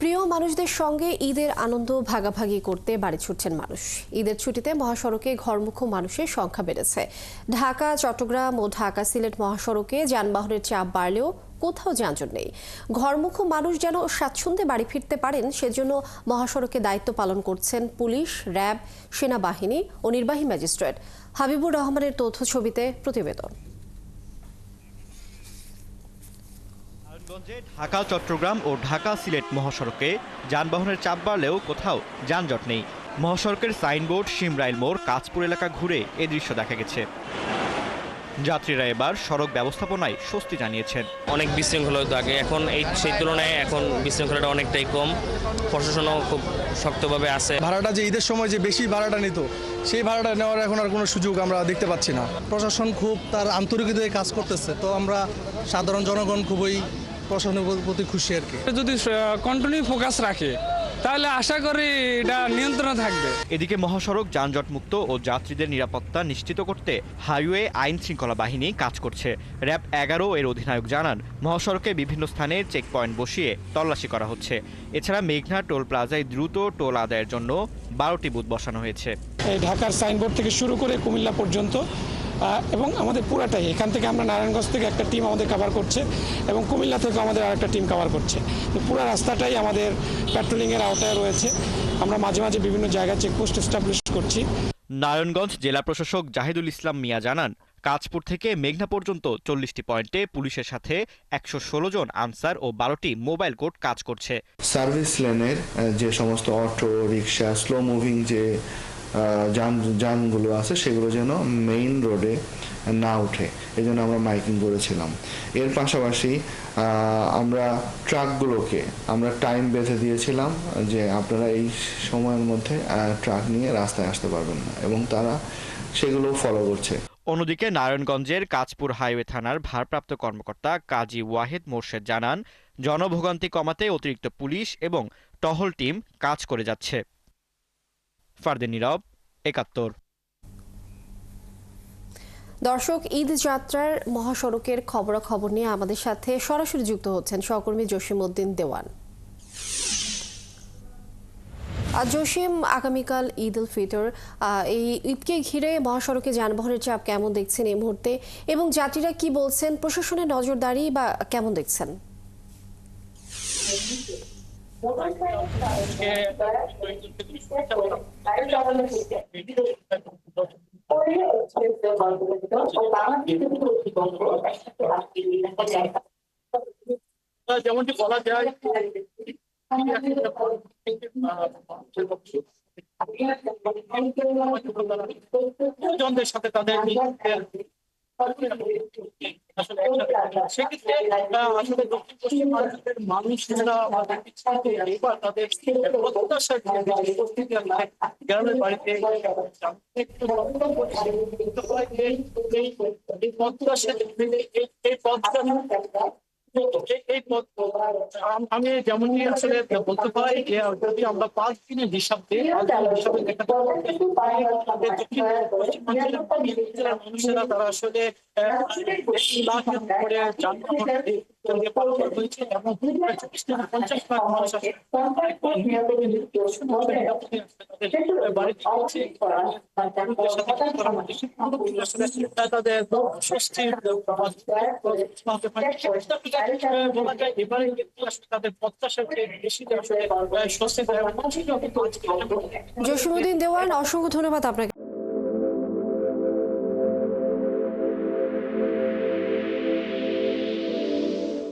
প্রিয় মানুষদের সঙ্গে ঈদের আনন্দ ভাগাভাগি করতে বাড়ি ছুটছেন মানুষ। ঈদের ছুটিতে মহাসড়কে ঘরমুখো মানুষের সংখ্যা বেড়েছে। ঢাকা চট্টগ্রাম ও ঢাকা সিলেট মহাসড়কে যানবাহনের চাপ বাড়লেও কোথাও যানজট নেই। ঘরমুখো মানুষ যেন স্বাচ্ছন্দ্যে বাড়ি ফিরতে পারেন সেজন্য মহাসড়কে দায়িত্ব পালন করছেন পুলিশ, র্যাব, সেনাবাহিনী ও নির্বাহী ম্যাজিস্ট্রেট। হাবিবুর রহমানের তথ্য ছবিতে প্রতিবেদন। ঢাকা চট্টগ্রাম ও ঢাকা সিলেট মহাসড়কে যানবাহনের চাপ বাড়লেও কোথাও যানজট নেই। মহাসড়কের সাইনবোর্ড, শিমরাইল মোড়, কাঁচপুর এলাকা ঘুরে এ দৃশ্য দেখা গেছে। যাত্রীরা এবার সড়ক ব্যবস্থাপনায় স্বস্তি জানিয়েছেন। অনেক বিশৃঙ্খলা হতো আগে, এখন সেই তুলনায় এখন বিশৃঙ্খলাটা অনেকটাই কম। প্রশাসনও খুব শক্তভাবে আছে। ভাড়াটা যে ঈদের সময় যে বেশি ভাড়াটা নিত, সেই ভাড়াটা নেওয়ার এখন আর কোনো সুযোগ আমরা দেখতে পাচ্ছি না। প্রশাসন খুব তার আন্তরিকতায় কাজ করতেছে, তো আমরা সাধারণ জনগণ খুবই প্রশাসনের প্রতি খুশি আর কি। যদি কন্টিনিউ ফোকাস রাখে তাহলে আশা করি এটা নিয়ন্ত্রণে থাকবে। এদিকে মহাসড়ক যানজট মুক্ত ও যাত্রীদের নিরাপত্তা নিশ্চিত করতে হাইওয়ে আইন শৃঙ্খলা বাহিনী কাজ করছে। র্যাব 11 এর অধিনায়ক জানান, মহাসড়কে বিভিন্ন স্থানে চেকপয়েন্ট বসিয়ে তল্লাশি করা হচ্ছে। এছাড়া মেঘনা টোল প্লাজায় দ্রুত টোল আদায়ের জন্য 12টি বুথ বসানো হয়েছে। ঢাকার সাইনবোর্ড থেকে শুরু করে কুমিল্লা পর্যন্ত এবং আমাদের পুরাটাই, এখান থেকে আমরা নারায়ণগঞ্জ থেকে একটা টিম আমাদের কভার করছে এবং কুমিল্লা থেকে আমাদের আরেকটা টিম কভার করছে। পুরো রাস্তাটাই আমাদের প্যাট্রোলিংয়ের আওতায় রয়েছে। আমরা মাঝে মাঝে বিভিন্ন জায়গায় চেকপোস্ট এস্টাবলিশ করছি। নারায়ণগঞ্জ জেলা প্রশাসক জাহিদুল ইসলাম মিয়া জানান, কাঁচপুর থেকে মেঘনা পর্যন্ত 40টি পয়েন্টে পুলিশের সাথে 116 জন আনসার ও 12টি মোবাইল কোর্ট কাজ করছে। সার্ভিস লেনের যে সমস্ত অটো, রিক্সা, স্লো মুভিং যে যানগুলো আছে সেগুলো যেন মেইন রোডে না উঠে, এই জন্য আমরা মাইকিং করেছিলাম। এর পাশাপাশি আমরা ট্রাকগুলোকে আমরা টাইম বেঁধে দিয়েছিলাম যে আপনারা এই সময়ের মধ্যে ট্রাক নিয়ে রাস্তায় আসতে পারবেন না, এবং তারা সেগুলো ফলো করছে। অন্যদিকে নারায়ণগঞ্জের কাঁচপুর হাইওয়ে থানার ভারপ্রাপ্ত কর্মকর্তা কাজী ওয়াহেদ মোর্শেদ জানান, জনভোগান্তি কমাতে অতিরিক্ত পুলিশ এবং টহল টিম কাজ করে যাচ্ছে। ফারদিন নীরব, ৭১। দর্শক, ঈদ যাত্রার মহাসড়কের খবরাখবর নিয়ে আমাদের সাথে সরাসরি যুক্ত হচ্ছেন সহকর্মী জসিমউদ্দিন দেওয়ান। জসিম, আগামীকাল ঈদ উল ফিতর, এই ঈদকে ঘিরে মহাসড়কে যানবাহনের চাপ কেমন দেখছেন এই মুহূর্তে, এবং যাত্রীরা কি বলছেন, প্রশাসনের নজরদারি বা কেমন দেখছেন? যেমনটি বলা যায়, জনদের সাথে তাদের সেক্ষেত্রে আসলে দক্ষিণ পশ্চিম ভারতের মানুষেরা এবার তাদের প্রত্যাশার গ্রামের বাড়িতে আমি যেমনটি আসলে বলতে পারি যে যদি আমরা 5 দিনের হিসাবে মানুষেরা তারা আসলে করে যানবাহন হয়েছে এবং 40 থেকে 50 লাখ মানুষ তাদের স্বস্তির বলা যায় এবারে তাদের প্রত্যাশাকে বেশি আসলে স্বস্তি দেয়। জসিমউদ্দিন দেওয়ান, অসংখ্য ধন্যবাদ আপনাকে।